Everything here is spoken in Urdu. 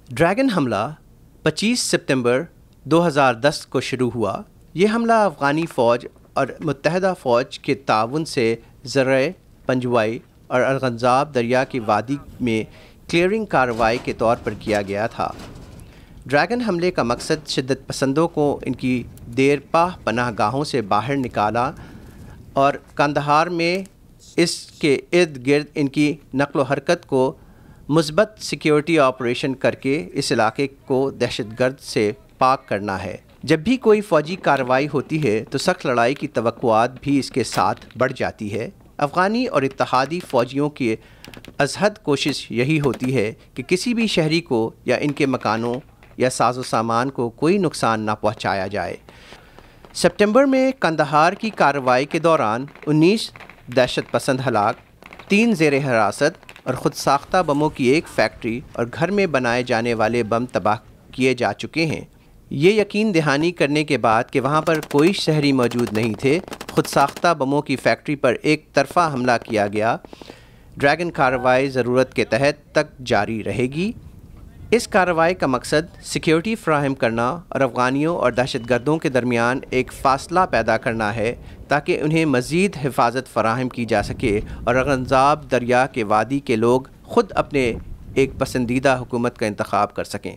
ڈریگن حملہ 25 ستمبر 2010 کو شروع ہوا۔ یہ حملہ افغانی فوج اور متحدہ فوج کے تعاون سے ذرائع پنجوائی اور ارغنزاب دریا کی وادی میں کلیئرنگ کارروائی کے طور پر کیا گیا تھا۔ ڈریگن حملے کا مقصد شدت پسندوں کو ان کی دیر پا پناہ گاہوں سے باہر نکالا اور قندھار میں اس کے ارد گرد ان کی نقل و حرکت کو مثبت سیکیورٹی آپریشن کر کے اس علاقے کو دہشت گرد سے پاک کرنا ہے۔ جب بھی کوئی فوجی کارروائی ہوتی ہے تو سخت لڑائی کی توقعات بھی اس کے ساتھ بڑھ جاتی ہے۔ افغانی اور اتحادی فوجیوں کی ازحد کوشش یہی ہوتی ہے کہ کسی بھی شہری کو یا ان کے مکانوں یا ساز و سامان کو کوئی نقصان نہ پہنچایا جائے۔ ستمبر میں قندھار کی کارروائی کے دوران 19 دہشت پسند ہلاک، 3 زیر حراست اور خود ساختہ بموں کی ایک فیکٹری اور گھر میں بنائے جانے والے بم تباہ کیے جا چکے ہیں۔ یہ یقین دہانی کرنے کے بعد کہ وہاں پر کوئی شہری موجود نہیں تھے، خود ساختہ بموں کی فیکٹری پر ایک طرفہ حملہ کیا گیا۔ ڈریگن کارروائی ضرورت کے تحت تک جاری رہے گی۔ اس کارروائی کا مقصد سیکیورٹی فراہم کرنا اور افغانیوں اور دہشت گردوں کے درمیان ایک فاصلہ پیدا کرنا ہے تاکہ انہیں مزید حفاظت فراہم کی جا سکے اور ارغنزاب دریا کے وادی کے لوگ خود اپنے ایک پسندیدہ حکومت کا انتخاب کر سکیں۔